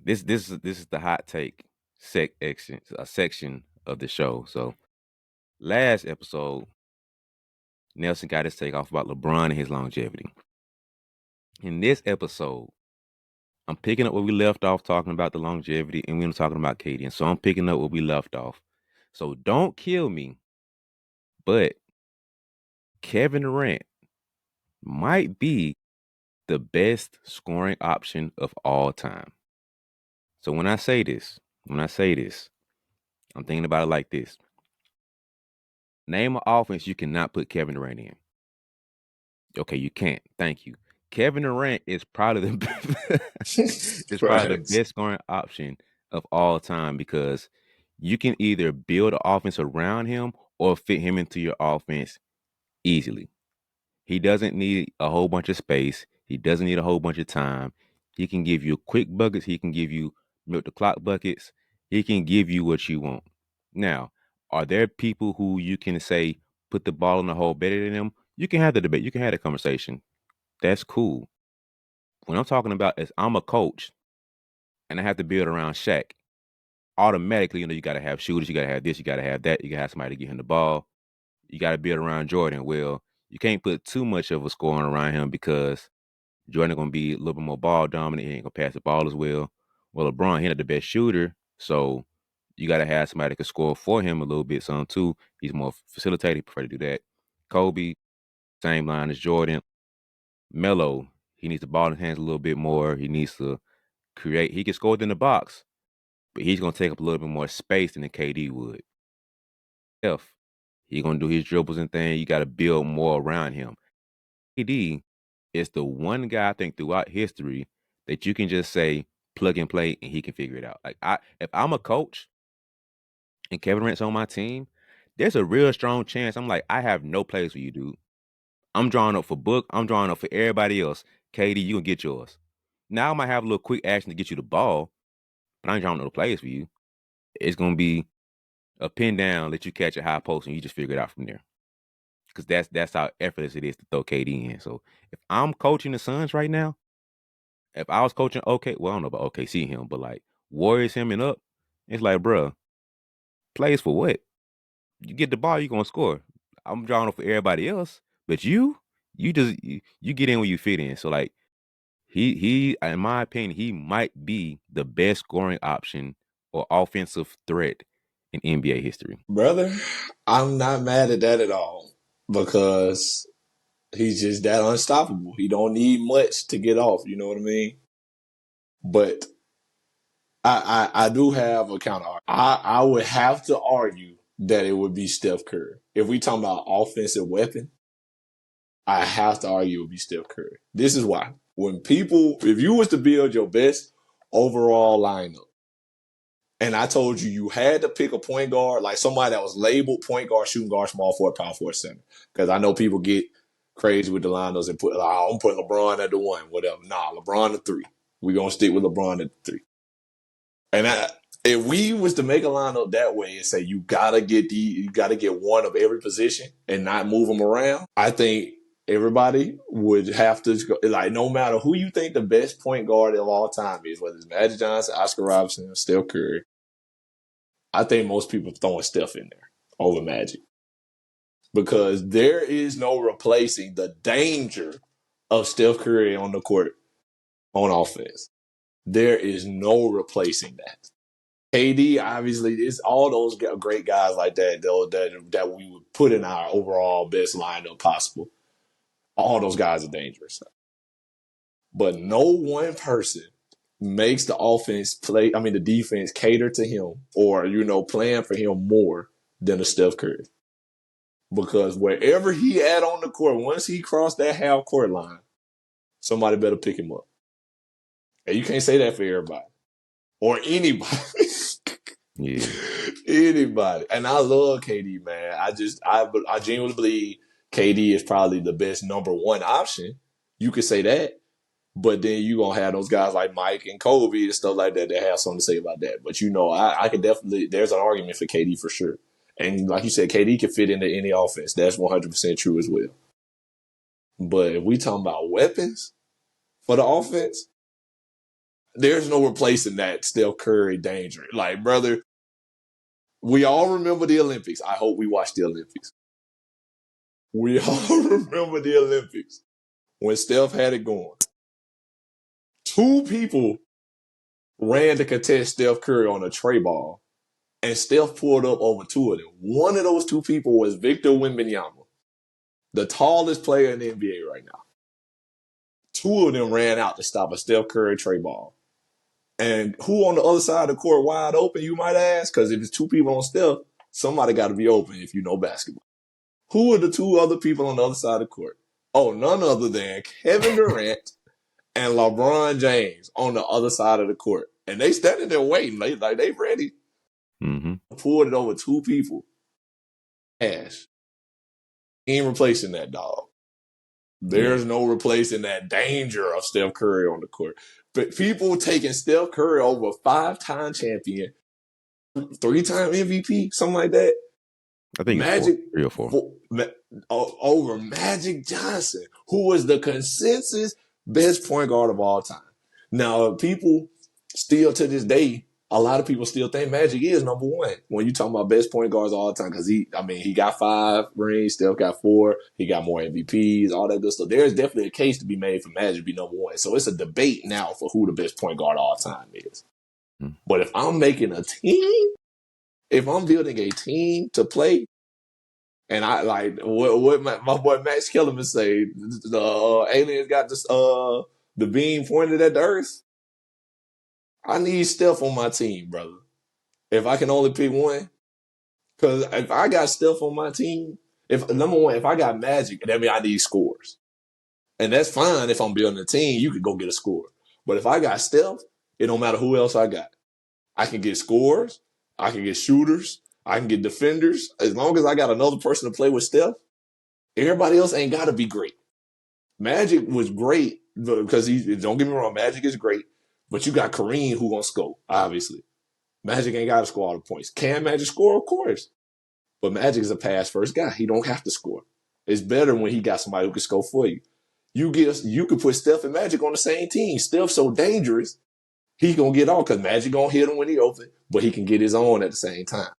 this is the hot take section of the show. So last episode, Nelson got his take off about LeBron and his longevity. In this episode, I'm picking up where we left off talking about the longevity, and we were talking about Katie. And so I'm picking up where we left off. So don't kill me, but Kevin Durant might be the best scoring option of all time. So when I say this, I'm thinking about it like this. Name an offense you cannot put Kevin Durant in. Okay, you can't. Thank you. Kevin Durant is probably the is probably the Facts. best scoring option of all time because you can either build an offense around him or fit him into your offense easily. He doesn't need a whole bunch of space. He doesn't need a whole bunch of time. He can give you quick buckets. He can give you milk the clock buckets. He can give you what you want. Now, are there people who you can say put the ball in the hole better than him? You can have the debate. You can have the conversation. That's cool. What I'm talking about is I'm a coach and I have to build around Shaq. Automatically, you got to have shooters. You got to have this. You got to have that. You got to have somebody to get him the ball. You got to build around Jordan. Well, you can't put too much of a scoring around him because Jordan gonna be a little bit more ball dominant. He ain't gonna pass the ball as well. Well, LeBron, he not the best shooter, so you gotta have somebody that can score for him a little bit, some too. He's more facilitated, he prefer to do that. Kobe, same line as Jordan. Melo, he needs the ball in his hands a little bit more. He needs to create. He can score within the box, but he's gonna take up a little bit more space than the KD would. If he gonna do his dribbles and things, you gotta build more around him. KD is the one guy I think throughout history that you can just say plug and play and he can figure it out. Like if I'm a coach and Kevin Durant's on my team, there's a real strong chance I'm like, I have no place for you, dude. I'm drawing up for Book. I'm drawing up for everybody else. KD, you gonna get yours. Now I might have a little quick action to get you the ball, but I ain't drawing no plays for you. It's gonna be a pin down, let you catch a high post, and you just figure it out from there. Because that's how effortless it is to throw KD in. So if I'm coaching the Suns right now, if I was coaching well, I don't know about OKC him, but like Warriors him and up, it's like, bruh, plays for what? You get the ball, you gonna score. I'm drawing up for everybody else, but you get in where you fit in. So like he in my opinion, he might be the best scoring option or offensive threat in NBA history. Brother, I'm not mad at that at all because he's just that unstoppable. He don't need much to get off. You know what I mean? But I do have a counter. I would have to argue that it would be Steph Curry. If we talking about offensive weapon, I have to argue it would be Steph Curry. This is why. If you was to build your best overall lineup, and I told you you had to pick a point guard, like somebody that was labeled point guard, shooting guard, small forward, power forward, center. Because I know people get crazy with the lineups and put, I'm putting LeBron at the one, whatever. Nah, LeBron at three. We're going to stick with LeBron at the three. And if we was to make a lineup that way and say you gotta get one of every position and not move them around, I think everybody would have to like no matter who you think the best point guard of all time is, whether it's Magic Johnson, Oscar Robertson, or Steph Curry. I think most people throwing Steph in there over Magic because there is no replacing the danger of Steph Curry on the court on offense. There is no replacing that. KD, obviously, it's all those great guys like that though that we would put in our overall best lineup possible. All those guys are dangerous, but no one person makes the offense play. I mean, the defense cater to him or plan for him more than a Steph Curry. Because wherever he at on the court, once he crossed that half court line, somebody better pick him up. And you can't say that for everybody or anybody. Yeah. Anybody. And I love KD, man. I genuinely believe KD is probably the best number one option. You could say that. But then you gonna have those guys like Mike and Kobe and stuff like that that have something to say about that. But I could definitely there's an argument for KD for sure. And like you said, KD can fit into any offense. That's 100% true as well. But if we talking about weapons for the offense, There's no replacing that Steph Curry danger. Like, brother, we all remember the Olympics. I hope we watch the Olympics. We all remember the Olympics when Steph had it going. Two people ran to contest Steph Curry on a tray ball, and Steph pulled up over two of them. One of those two people was Victor Wembanyama, the tallest player in the NBA right now. Two of them ran out to stop a Steph Curry tray ball. And who on the other side of the court wide open, you might ask? Because if it's two people on Steph, somebody got to be open if you know basketball. Who are the two other people on the other side of the court? Oh, none other than Kevin Durant and LeBron James on the other side of the court. And they standing there waiting. They ready. Mm-hmm. Pulled it over two people. Ash. Ain't replacing that dog. Yeah. There's no replacing that danger of Steph Curry on the court. But people taking Steph Curry over 5-time champion, 3-time MVP, something like that. I think it's four, Magic 3 or 4. over Magic Johnson, who was the consensus best point guard of all time. Now, people still to this day, a lot of people still think Magic is number one when you talk about best point guards all the time. Because he got 5 rings, Steph got 4, he got more MVPs, all that good stuff. There's definitely a case to be made for Magic to be number one. So it's a debate now for who the best point guard of all time is. Mm-hmm. But if I'm making a team, if I'm building a team to play, and I like what my boy Max Kellerman say, the aliens got this the beam pointed at the earth. I need Steph on my team, brother. If I can only pick one, because if I got Steph on my team, if number one, if I got Magic, that means I need scores, and that's fine. If I'm building a team, you could go get a score. But if I got Steph, it don't matter who else I got. I can get scores, I can get shooters, I can get defenders. As long as I got another person to play with Steph, everybody else ain't got to be great. Magic was great because don't get me wrong, Magic is great, but you got Kareem who gonna score, obviously. Magic ain't got to score all the points. Can Magic score? Of course. But Magic is a pass first guy. He don't have to score. It's better when he got somebody who can score for you. You could put Steph and Magic on the same team. Steph's so dangerous, he gonna get on because Magic gonna hit him when he open, but he can get his own at the same time.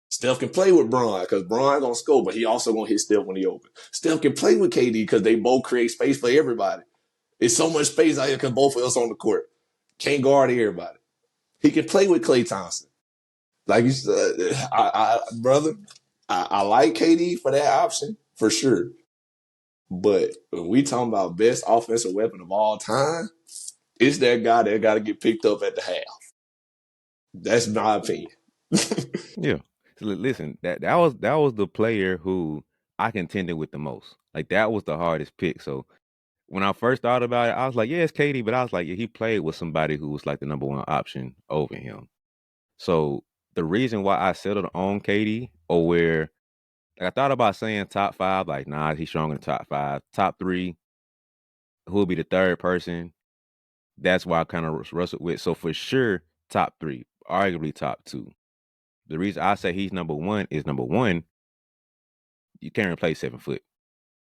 Steph can play with Bron because Bron gonna score, but he also gonna hit Steph when he open. Steph can play with KD because they both create space for everybody. It's so much space out here because both of us on the court can't guard everybody. He can play with Klay Thompson. Like you said, brother, I like KD for that option for sure. But when we talking about best offensive weapon of all time, it's that guy that got to get picked up at the half. That's my opinion. Yeah. So listen, that was the player who I contended with the most. Like that was the hardest pick. So when I first thought about it, I was like, yeah, it's KD, but I was like, yeah, he played with somebody who was like the number one option over him. So the reason why I settled on KD, or where like, I thought about saying top 5, like nah, he's strong in the top 5, top 3, who will be the third person? That's why I kind of wrestled with. So for sure, top 3, arguably top 2. The reason I say he's number 1 is number 1, you can't replace 7 foot.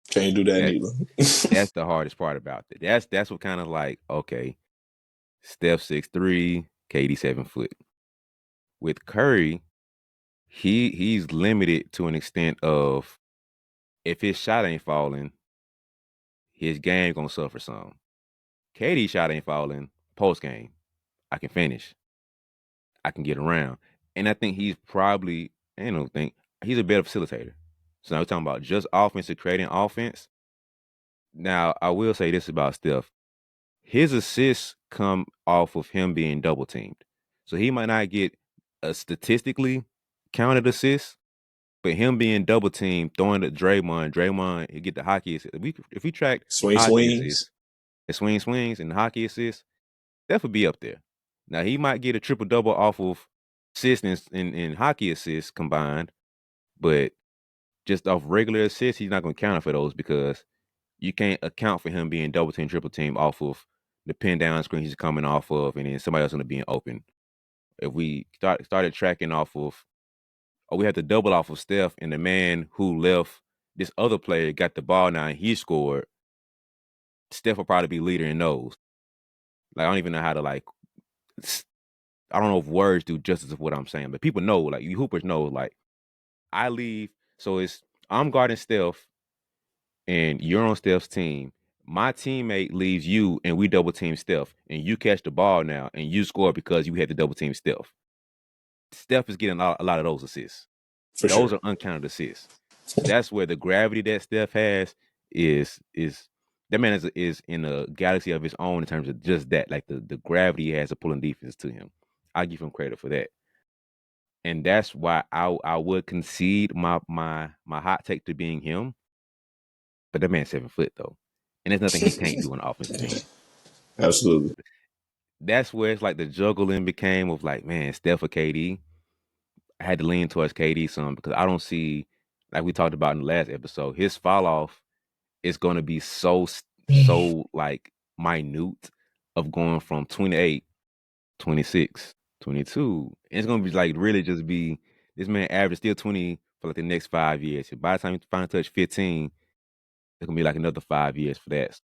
Can't do that That neither. that's the hardest part about it. That's what kind of like, okay, Steph 6'3", KD 7 foot. With Curry, he's limited to an extent of if his shot ain't falling, his game gonna suffer some. KD shot ain't falling post game. I can finish. I can get around. And I think he's probably, I don't think, he's a better facilitator. So now we're talking about just offense, creating offense. Now, I will say this about Steph. His assists come off of him being double teamed. So he might not get a statistically counted assist, but him being double teamed, throwing to Draymond, he get the hockey assist. If we track Swing hockey assists, swings. the swings and the hockey assists, that would be up there. Now he might get a triple double off of assists and hockey assists combined, but just off regular assists, he's not going to count for those because you can't account for him being double team, triple team off of the pin down screen he's coming off of, and then somebody else going to be open. If we started tracking off of, or we had to double off of Steph, and the man who left this other player got the ball now and he scored, Steph will probably be leader in those. Like I don't even know how to like. I don't know if words do justice of what I'm saying, but people know, like you hoopers know, like I leave, so it's I'm guarding Steph and you're on Steph's team. My teammate leaves you and we double team Steph, and you catch the ball now and you score because you had to double team Steph. Steph is getting a lot of those assists. For Those sure. are uncounted assists. So that's where the gravity that Steph has is that man is in a galaxy of his own in terms of just that, like the gravity he has of pulling defense to him. I give him credit for that. And that's why I would concede my hot take to being him. But that man's 7 foot though, and there's nothing he can't do on the offensive end. Absolutely. That's where it's like the juggling became of like, man, Steph or KD. I had to lean towards KD some because I don't see, like we talked about in the last episode, his fall off is going to be so like minute of going from 28, 26, 22. And it's going to be like really just be this man average still 20 for like the next 5 years. By the time he finally touch 15, it's gonna be like another 5 years for that.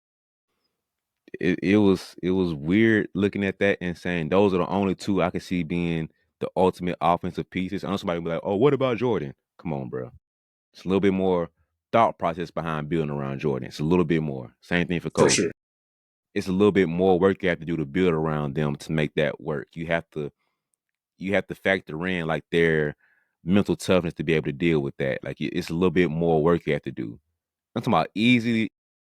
It was weird looking at that and saying those are the only two I could see being the ultimate offensive pieces. I know somebody will be like, "Oh, what about Jordan?" Come on, bro. It's a little bit more thought process behind building around Jordan. It's a little bit more. Same thing for For Kobe. sure. It's a little bit more work you have to do to build around them to make that work. You have to factor in like their mental toughness to be able to deal with that. Like it's a little bit more work you have to do. I'm talking about easy.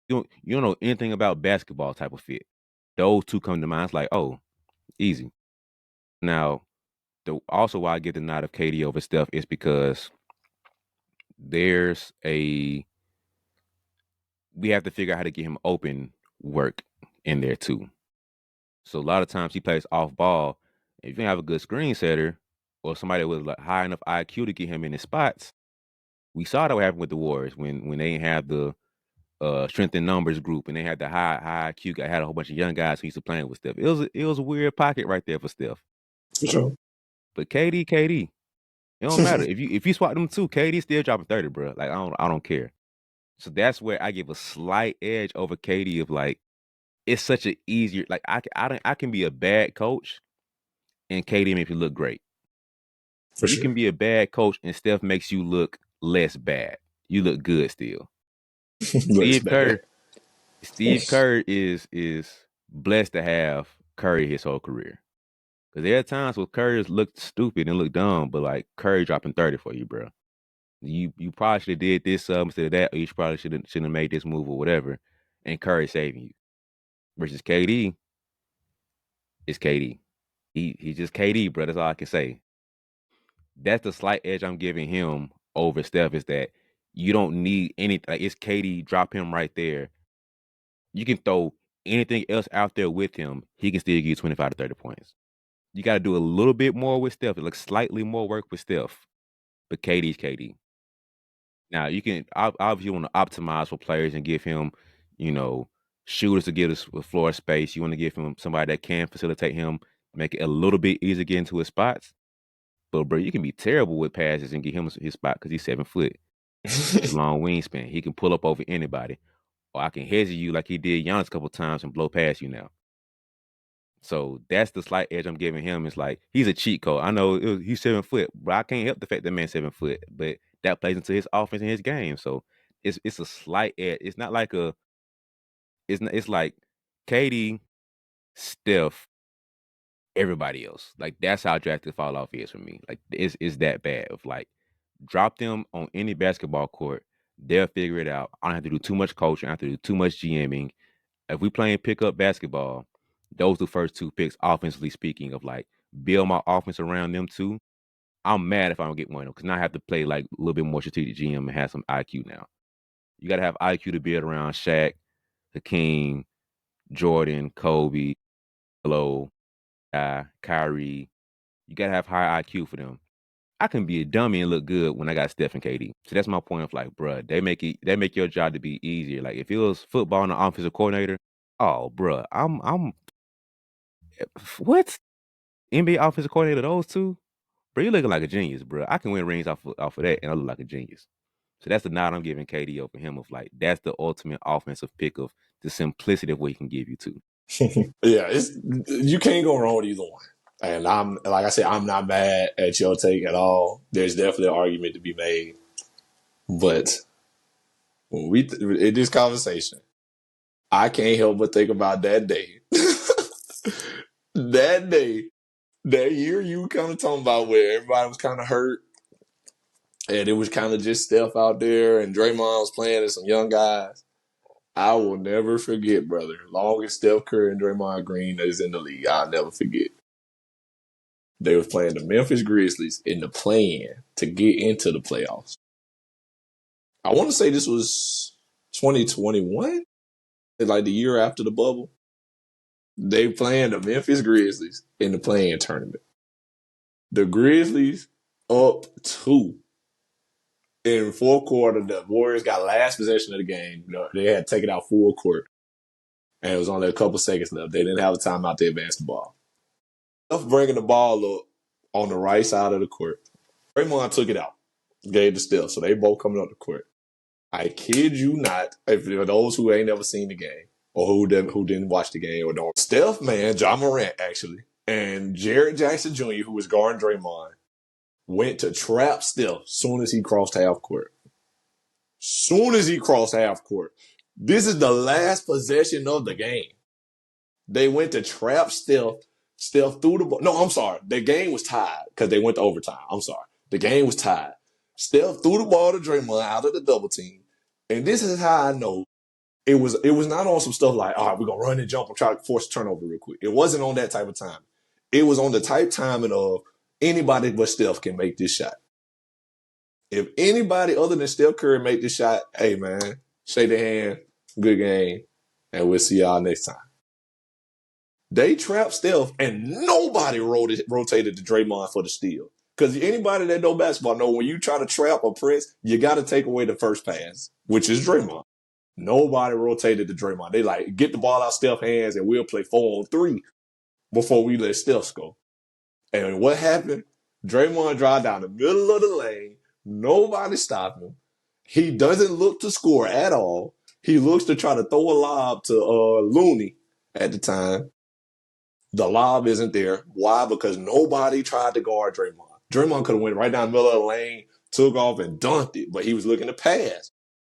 You don't know anything about basketball type of fit. Those two come to mind. It's like, oh, easy. Now, also why I get the nod of KD over Steph is because there's a we have to figure out how to get him open work in there too. So a lot of times he plays off ball. If you can have a good screen setter or somebody with like high enough IQ to get him in his spots, we saw that what happened with the Warriors when they didn't have the strength in numbers group and they had the high IQ guy had a whole bunch of young guys who used to playing with Steph. It was a weird pocket right there for Steph. For sure. But KD, it don't matter. If you swap them two, KD still dropping 30, bro. Like I don't care. So that's where I give a slight edge over KD of like it's such an easier like I can be a bad coach and KD makes me look great. For You sure. can be a bad coach and Steph makes you look less bad. You look good still. Less Steve bad. Kerr, Steve Kerr is blessed to have Curry his whole career. Because there are times where Curry looked stupid and looked dumb, but like Curry dropping 30 for you, bro. You probably should have did this instead of that, or you probably shouldn't have made this move or whatever, and Curry saving you. Versus KD is KD. He's just KD, bro. That's all I can say. That's the slight edge I'm giving him over Steph is that you don't need anything. Like it's KD, drop him right there. You can throw anything else out there with him. He can still give you 25 to 30 points. You got to do a little bit more with Steph. It looks slightly more work with Steph, but KD's KD. Now you can obviously want to optimize for players and give him, you know, shooters to get us floor space. You want to give him somebody that can facilitate him, make it a little bit easier to get into his spots. But bro, you can be terrible with passes and get him his spot because he's 7 foot. It's a long wingspan. He can pull up over anybody, or I can hesitate you like he did Giannis a couple times and blow past you now. So that's the slight edge I'm giving him. It's like he's a cheat code. I know he's 7 foot, but I can't help the fact that man's 7 foot. But that plays into his offense and his game. So it's a slight edge. It's not like a it's not, it's like KD, Steph, everybody else. Like that's how drastic fall off is for me. Like it's that bad. Of like drop them on any basketball court, they'll figure it out. I don't have to do too much coaching. I don't have to do too much GMing. If we playing pickup basketball, those the first two picks, offensively speaking, of like build my offense around them too. I'm mad if I don't get one of them because now I have to play like a little bit more strategic GM and have some IQ now. You got to have IQ to build around Shaq, Hakeem, Jordan, Kobe, Hello, Kyrie. You got to have high IQ for them. I can be a dummy and look good when I got Steph and KD. So that's my point of like, bruh, they make your job to be easier. Like if it was football and the offensive coordinator, oh bruh, I'm what? NBA offensive coordinator, those two? Bro, you looking like a genius, bro. I can win rings off of that and I look like a genius. So that's the nod I'm giving KD over him of like that's the ultimate offensive pick of the simplicity of what he can give you too. Yeah, it's you can't go wrong with either one. And I'm like I said, I'm not mad at your take at all. There's definitely an argument to be made, but when we in this conversation, I can't help but think about that day, that day, that year you kind of talking about where everybody was kind of hurt and it was kind of just Steph out there and Draymond was playing and some young guys. I will never forget, brother. Long as Steph Curry and Draymond Green is in the league, I'll never forget. They was playing the Memphis Grizzlies in the play-in to get into the playoffs. I want to say this was 2021, like the year after the bubble. They playing the Memphis Grizzlies in the play-in tournament. The Grizzlies up two in fourth quarter. The Warriors got last possession of the game. They had taken out full court, and it was only a couple seconds left. They didn't have a timeout to advance the ball. Steph bringing the ball up on the right side of the court. Draymond took it out, gave to Steph, so they both coming up the court. I kid you not. If for those who ain't never seen the game or who didn't watch the game or don't, Steph, man, John Morant actually, and Jared Jackson Jr., who was guarding Draymond, went to trap Steph soon as he crossed half court. Soon as he crossed half court. This is the last possession of the game. They went to trap Steph. Steph threw the ball. No, I'm sorry. The game was tied because they went to overtime. I'm sorry. The game was tied. Steph threw the ball to Draymond out of the double team. And this is how I know it was not on some stuff like, all right, we're gonna run and jump and try to force a turnover real quick. It wasn't on that type of time. It was on the type timing of anybody but Steph can make this shot. If anybody other than Steph Curry make this shot, hey man, shake their hand, good game, and we'll see y'all next time. They trapped Steph, and nobody rotated to Draymond for the steal. Because anybody that know basketball know when you try to trap a press, you got to take away the first pass, which is Draymond. Nobody rotated to Draymond. They like get the ball out Steph's hands, and we'll play 4-on-3 before we let Steph score. And what happened? Draymond drive down the middle of the lane. Nobody stopped him. He doesn't look to score at all. He looks to try to throw a lob to Looney at the time. The lob isn't there. Why? Because nobody tried to guard Draymond. Draymond could have went right down the middle of the lane, took off and dunked it, but he was looking to pass.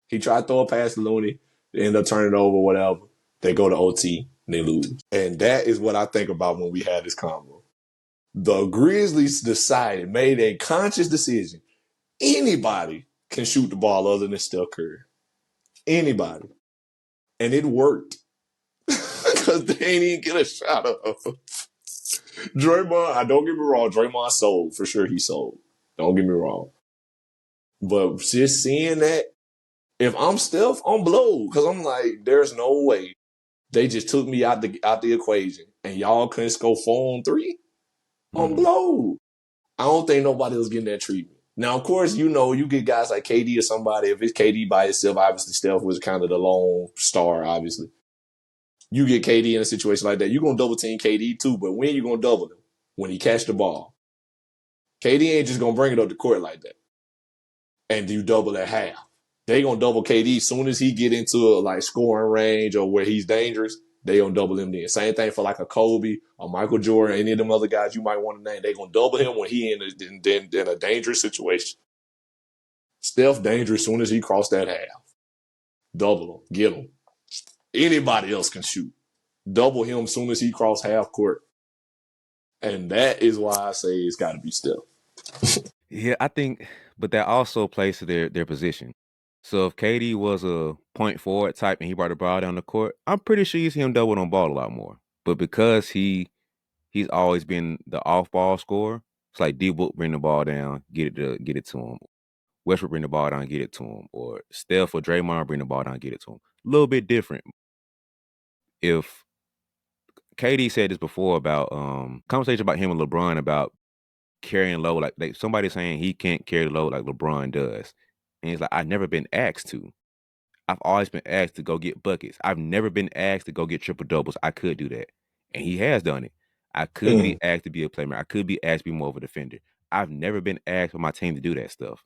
He tried to throw a pass to Looney. They end up turning it over, whatever. They go to OT and they lose. And that is what I think about when we had this combo. The Grizzlies made a conscious decision. Anybody can shoot the ball other than Steph Curry. Anybody. And it worked. Because they ain't even get a shot of Draymond. Don't get me wrong. Draymond sold. For sure he sold. Don't get me wrong. But just seeing that, if I'm Steph, I'm blown. Because I'm like, there's no way they just took me out the equation. And y'all couldn't score 4-on-3? I'm Mm. blown. I don't think nobody was getting that treatment. Now, of course, you get guys like KD or somebody. If it's KD by itself, obviously Steph was kind of the lone star, obviously. You get KD in a situation like that, you're going to double team KD too, but when you going to double him? When he catch the ball. KD ain't just going to bring it up the court like that. And you double at half. They going to double KD as soon as he get into a like scoring range or where he's dangerous. They gonna double him then. Same thing for like a Kobe or Michael Jordan, any of them other guys you might want to name. They gonna double him when he in a dangerous situation. Steph dangerous as soon as he crossed that half. Double him, get him. Anybody else can shoot. Double him as soon as he crossed half court. And that is why I say it's got to be Steph. Yeah, I think, but that also plays to their position. So if KD was a point forward type and he brought the ball down the court, I'm pretty sure you see him double on ball a lot more. But because he's always been the off ball scorer, it's like D Book bring the ball down, get it to him. Westbrook bring the ball down, get it to him, or Steph or Draymond bring the ball down, get it to him. A little bit different. If KD said this before about conversation about him and LeBron about carrying low, like somebody saying he can't carry the load like LeBron does. And he's like, I've never been asked to. I've always been asked to go get buckets. I've never been asked to go get triple doubles. I could do that. And he has done it. I could be Mm. asked to be a playmaker. I could be asked to be more of a defender. I've never been asked for my team to do that stuff,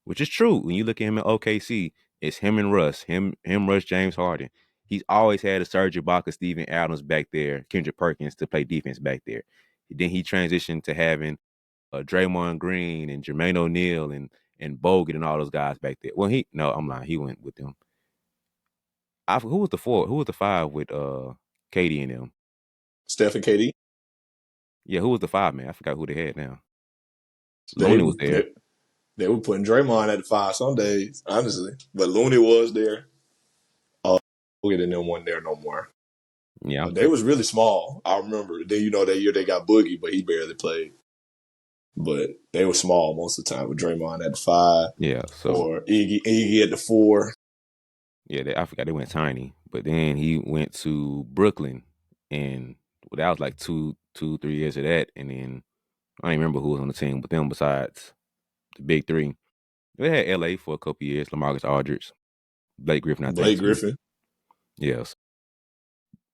which is true. When you look at him in OKC, it's him and Russ, him, Russ, James Harden. He's always had a Serge Ibaka, Steven Adams back there, Kendrick Perkins to play defense back there. Then he transitioned to having Draymond Green and Jermaine O'Neal and Bogut and all those guys back there. Well, I'm lying. He went with them. Who was the four? Who was the five with Katie and them? Steph and KD. Yeah, who was the five man? I forgot who they had now. They Looney were was there. they were putting Draymond at the five some days, honestly. But Looney was there. We'll get in them one there no more. Yeah, They was really small. I remember. Then that year they got Boogie, but he barely played. But they were small most of the time with Draymond at the five yeah. So or Iggy at the four. yeah, I forgot they went tiny, but then he went to Brooklyn, and that was like 3 years of that, and then I don't even remember who was on the team with them besides the big three. They had LA for a couple years, LaMarcus Aldridge, Blake Griffin, I think Blake too. Griffin. Yes.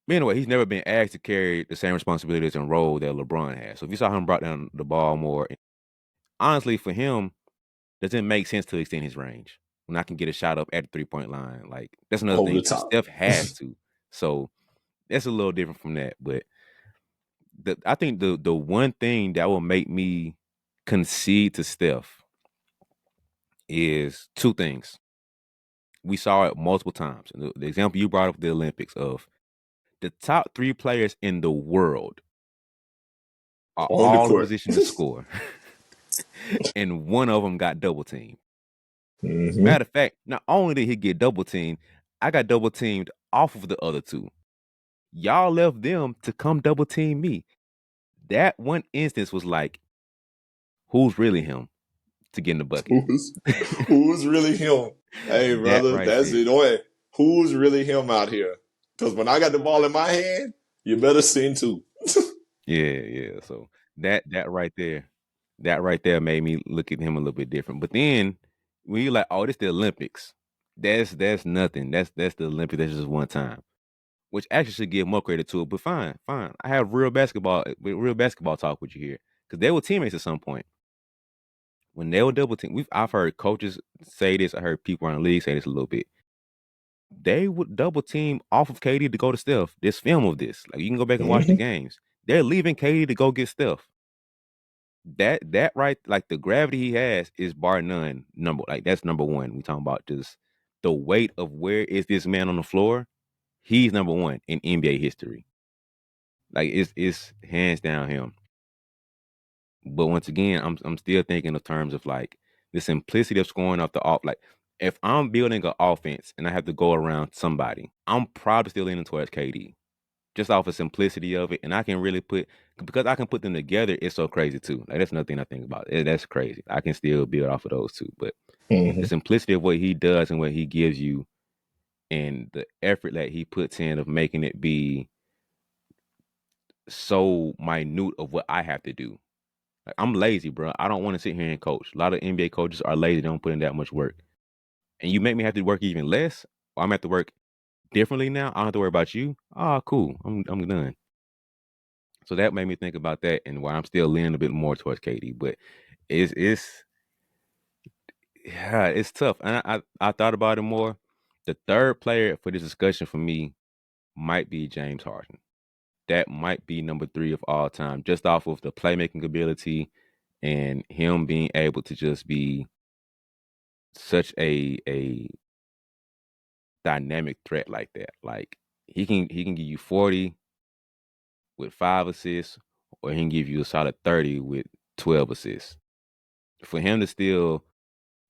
But anyway, he's never been asked to carry the same responsibilities and role that LeBron has. So if you saw him brought down the ball more, honestly, for him, doesn't make sense to extend his range. When I can get a shot up at the 3-point line, like that's another Over thing the too. top. Steph has to. So that's a little different from that. But I think the one thing that will make me concede to Steph is two things. We saw it multiple times. The example you brought up, the Olympics, of the top three players in the world are On the all in court. position to score, and one of them got double teamed. Mm-hmm. Matter of fact, not only did he get double teamed, I got double teamed off of the other two. Y'all left them to come double team me. That one instance was like, who's really him to get in the bucket? Who's who's really him? Hey, That brother, right that's there. it. Wait, who's really him out here? Because when I got the ball in my hand, you better send two. Yeah, yeah. So that right there made me look at him a little bit different. But then when you like, oh, this the Olympics. That's nothing. That's the Olympics. That's just one time. Which actually should give more credit to it. But fine, fine. I have real basketball talk with you here. Because they were teammates at some point. When they were double team, I've heard coaches say this, I heard people around the league say this a little bit. They would double team off of KD to go to Steph. There's film of this. Like you can go back and watch the Mm-hmm. games. They're leaving KD to go get Steph. That right, like the gravity he has is bar none that's number one. We talking about just the weight of where is this man on the floor. He's number one in NBA history. Like it's hands down him. But once again, I'm still thinking of terms of like the simplicity of scoring off the off. Like if I'm building an offense and I have to go around somebody, I'm probably still leaning towards KD just off the simplicity of it. And I can really because I can put them together. It's so crazy too. Like that's nothing I think about. That's crazy. I can still build off of those two. But the Mm-hmm. simplicity of what he does and what he gives you, and the effort that he puts in of making it be so minute of what I have to do. Like, I'm lazy, bro. I don't want to sit here and coach. A lot of NBA coaches are lazy. They don't put in that much work. And you make me have to work even less, or I'm have to work differently now. I don't have to worry about you. Ah, cool. I'm done. So that made me think about that and why I'm still leaning a bit more towards KD. But it's yeah, it's tough. And I thought about it more. The third player for this discussion for me might be James Harden. That might be number three of all time, just off of the playmaking ability and him being able to just be such a dynamic threat like that. Like he can give you 40 with 5 assists, or he can give you a solid 30 with 12 assists. For him to still,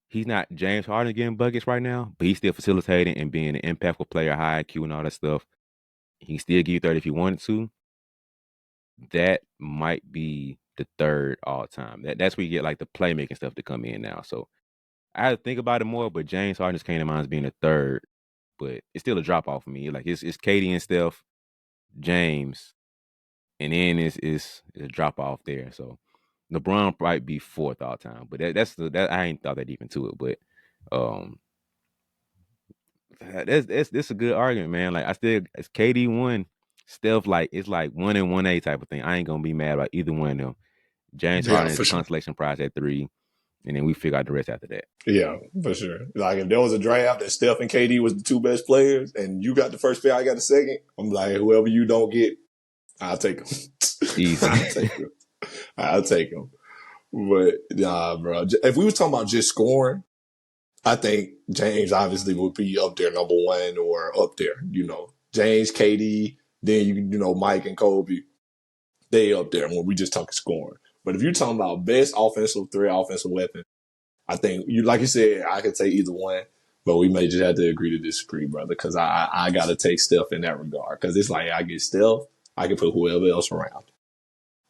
he's not James Harden getting buckets right now, but he's still facilitating and being an impactful player, high IQ and all that stuff. He can still give you 30 if he wanted to. That might be the third all time. That's where you get like the playmaking stuff to come in now. So I had to think about it more, but James Harden just came to mind as being the third. But it's still a drop off for me. Like it's Katie and Steph, James, and then it's a drop off there. So LeBron might be fourth all time, but that I ain't thought that deep into it. But um, that's a good argument, man. Like I still it's KD one, Steph like it's like 1 and 1A type of thing. I ain't gonna be mad about either one of them. James Yeah, Harden is for a sure. consolation prize at three. and then we figure out the rest after that. Yeah, for sure. Like if there was a draft and Steph and KD was the two best players, and you got the first pick, I got the second. I'm like, whoever you don't get, I'll take them. Easy. I'll take them. I'll take them. But nah, bro. If we were talking about just scoring, I think James obviously would be up there, number one or up there. James, KD, then Mike and Kobe, they up there when we just talking scoring. But if you're talking about best offensive threat, offensive weapon, I think like you said, I could take either one, but we may just have to agree to disagree, brother. Because I gotta take Steph in that regard. Because it's like I get Steph, I can put whoever else around,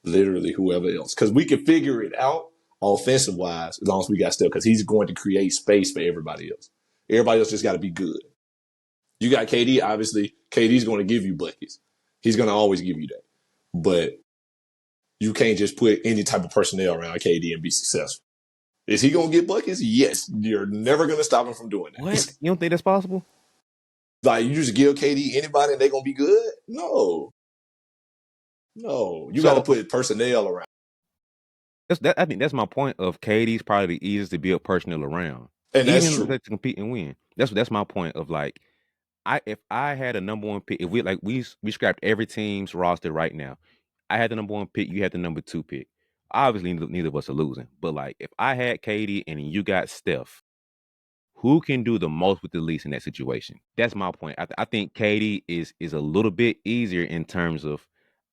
literally whoever else. Because we can figure it out offensive wise as long as we got Steph. Because he's going to create space for everybody else. Everybody else just got to be good. You got KD, obviously. KD's going to give you buckets. He's going to always give you that. But you can't just put any type of personnel around KD and be successful. Is he going to get buckets? Yes. You're never going to stop him from doing What? that. You don't think that's possible? Like, you just give KD anybody and they're going to be good? No. No. You got to So put personnel around. I think that's my point. Of KD's probably the easiest to build personnel around, And that's even true. to compete and win. That's my point. Of like, if I had a number one pick, if we scrapped every team's roster right now, I had the number one pick, you had the number two pick. Obviously, neither of us are losing. But like, if I had KD and you got Steph, who can do the most with the least in that situation? That's my point. I think KD is a little bit easier in terms of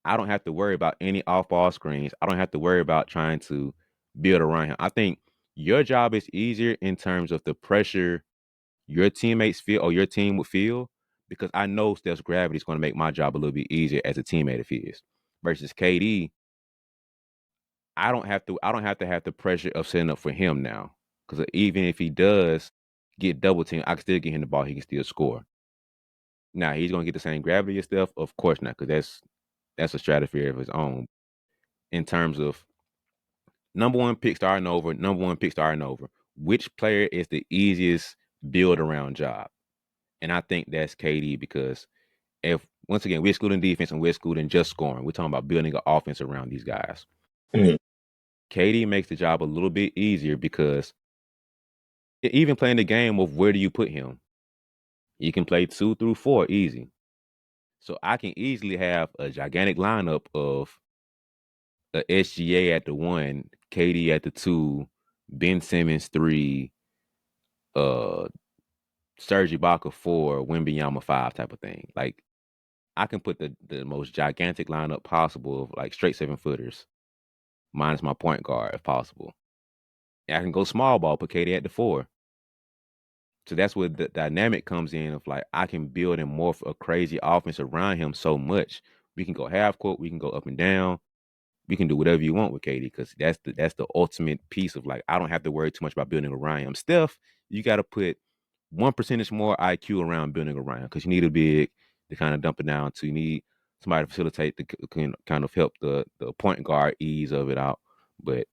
I don't have to worry about any off ball screens. I don't have to worry about trying to build around him. I think your job is easier in terms of the pressure your teammates feel or your team would feel, because I know Steph's gravity is going to make my job a little bit easier as a teammate if he is. Versus KD, I don't have to have the pressure of setting up for him now. Because even if he does get double teamed, I can still get him the ball. He can still score. Now he's gonna get the same gravity as Steph, of course not, because that's a stratosphere of his own. In terms of number one pick starting over, which player is the easiest build around job? And I think that's KD, because if once again we're excluding defense and we're excluding just scoring, we're talking about building an offense around these guys. Mm-hmm. KD makes the job a little bit easier because even playing the game of where do you put him, you can play 2 through 4 easy. So I can easily have a gigantic lineup of a SGA at the 1, KD at the 2, Ben Simmons 3, uh Serge Ibaka 4, Wembanyama 5 type of thing. Like I can put the most gigantic lineup possible of like straight 7-footers minus my point guard if possible. And I can go small ball, put KD at the 4. So that's where the dynamic comes in of like I can build and morph a crazy offense around him so much. We can go half court, we can go up and down, we can do whatever you want with KD, because that's the ultimate piece of like I don't have to worry too much about building around him. Steph, you got to put 1% more IQ around building around him because you need a big to kind of dump it down to. You need somebody to facilitate to kind of help the point guard ease of it out. But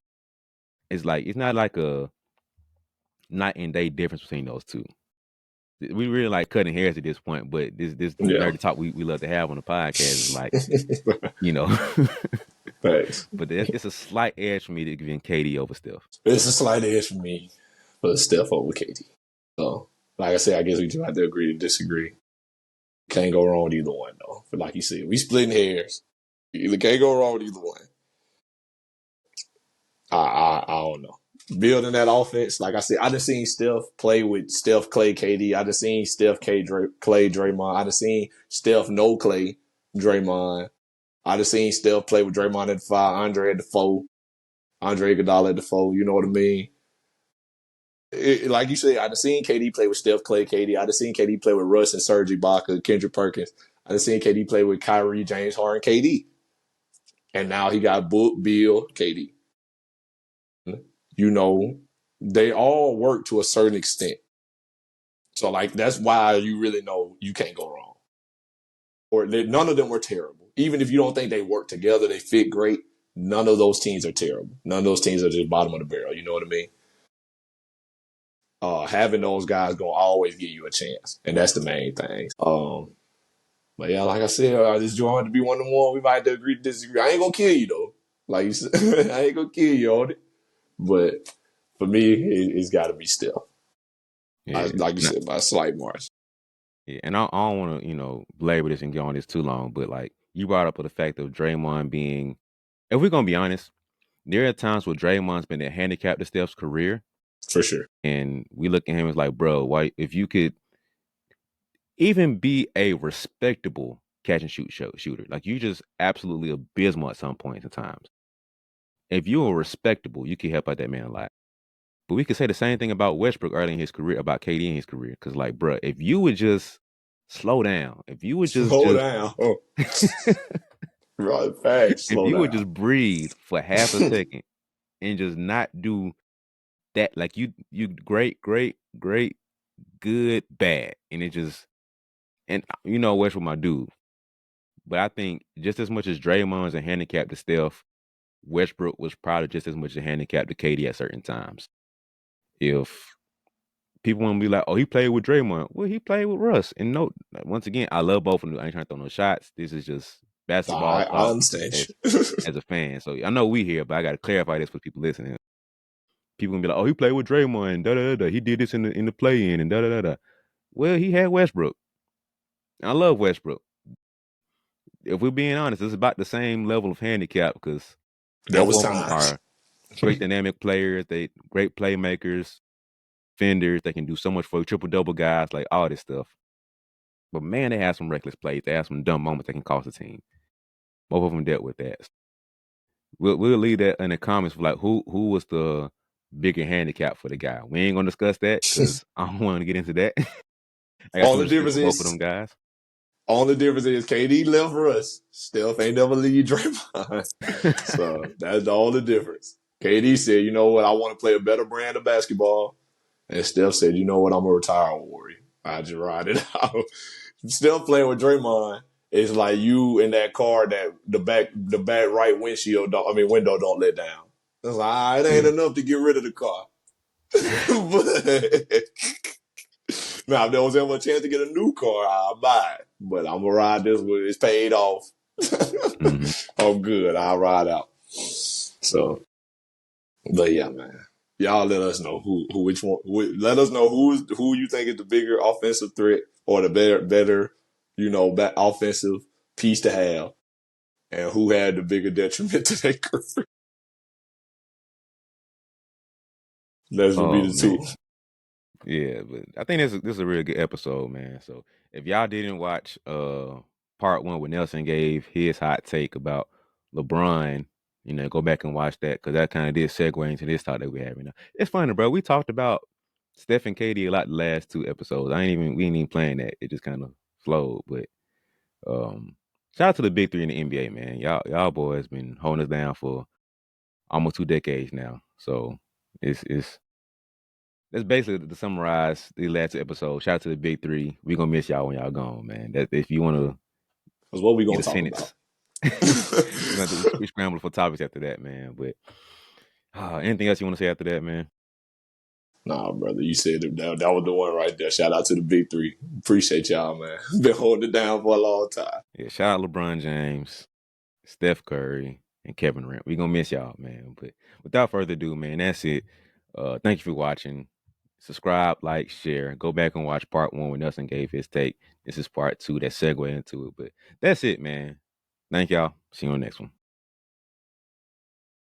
it's like it's not like a night and day difference between those two. We really like cutting hairs at this point, but this Yeah. nerdy talk we love to have on the podcast is like, you know, Thanks. but it's a slight edge for me to give KD over Steph. It's a slight edge for me for Steph over KD. So, like I said, I guess we just have to agree to disagree. Can't go wrong with either one, though. But like you said, we splitting hairs. You can't go wrong with either one. I don't know. Building that offense, like I said, I just seen Steph play with Steph, Clay, KD. I just seen Steph, Clay, Draymond. I just seen Steph, no Clay, Draymond. I just seen Steph play with Draymond at the 5, Andre at the 4, Andre Iguodala at the 4. You know what I mean? Like you said, I just seen KD play with Steph, Clay, KD. I just seen KD play with Russ and Serge Ibaka, Kendrick Perkins. I just seen KD play with Kyrie, James Harden, KD. And now he got Book, Bill, KD. You know, they all work to a certain extent. So, like, that's why you really know you can't go wrong. Or none of them were terrible. Even if you don't think they work together, they fit great. None of those teams are terrible. None of those teams are just bottom of the barrel. You know what I mean? Having those guys gonna always give you a chance, and that's the main thing. But yeah, like I said, this joint to be one of the one we might have to agree to disagree. I ain't gonna kill you though. Like you said, I ain't gonna kill you on it. But For me, it's got to be Steph. Yeah, Like you and I, said, by a slight margin. yeah, and I don't want to belabor this and get on this too long, but like you brought up the fact of Draymond being, if we're gonna be honest, there are times where Draymond's been a handicap to Steph's career, For sure. and we look at him as like, bro, why if you could even be a respectable catch and shooter, like you just absolutely abysmal at some points and times. If you were respectable, you could help out that man a lot. But we could say the same thing about Westbrook early in his career, about KD in his career. Because, like, bro, if you would just slow down, if you would just Slow just down. Right, facts. if Slow you would down. just breathe for half a second and just not do that, like you great, great, great, good, bad, and it just Westbrook my dude. But I think just as much as Draymond's a handicap to Steph, Westbrook was probably just as much a handicap to KD at certain times. If people want to be like, "Oh, he played with Draymond." Well, he played with Russ. And no, once again, I love both of them. I ain't trying to throw no shots. This is just basketball I talk understand as you. as a fan. So I know we here, but I got to clarify this for people listening. People gonna be like, "Oh, he played with Draymond. Da da da. He did this in the play in and da da da da." Well, he had Westbrook. I love Westbrook. If we're being honest, it's about the same level of handicap because There both was of them times. are great dynamic players. They great playmakers, fenders. They can do so much for you, triple double guys, like all this stuff. But man, they have some reckless plays. They have some dumb moments that can cost the team. Both of them dealt with that. We'll leave that in the comments for like who was the bigger handicap for the guy. We ain't gonna discuss that because I don't want to get into that. I got some Only respect difference for both of is them guys. only difference is KD left for us. Steph ain't never leave Draymond. So that's the only difference. KD said, you know what, I want to play a better brand of basketball. And Steph said, you know what, I'm a retired warrior. I just ride it out. Steph playing with Draymond is like you in that car that the back right window don't let down. It's like, it ain't Yeah. enough to get rid of the car. But now, if there was ever a chance to get a new car, I'll buy it. But I'm gonna ride this one. It's paid off. Mm-hmm. I'm good. I'll ride out. So, but yeah, man. Y'all let us know who which one. Let us know who you think is the bigger offensive threat or the better offensive piece to have, and who had the bigger detriment to their career. Those would be Oh the two. man. Yeah, but I think this is a really good episode, man. So if y'all didn't watch part one where Nelson gave his hot take about LeBron, go back and watch that because that kind of did segue into this talk that we're having now. It's funny, bro. We talked about Steph and Katie a lot the last two episodes. We ain't even playing that. It just kind of flowed. But shout out to the big three in the NBA, man. Y'all boys been holding us down for almost 2 decades now. So it's that's basically to summarize the last episode. Shout out to the big three. We gonna miss y'all when y'all gone, man. That if you want to That's what we get gonna a talk about. sentence, we gonna have to we scramble for topics after that, man. But anything else you want to say after that, man? Nah, brother, you said that was the one right there. Shout out to the big three. Appreciate y'all, man. Been holding it down for a long time. Yeah, shout out LeBron James, Steph Curry, and Kevin Durant. We gonna miss y'all, man. But without further ado, man, that's it. Thank you for watching. Subscribe, like, share. Go back and watch part one when Nelson gave his take. This is part two that segue into it. But that's it, man. Thank y'all. See you on the next one.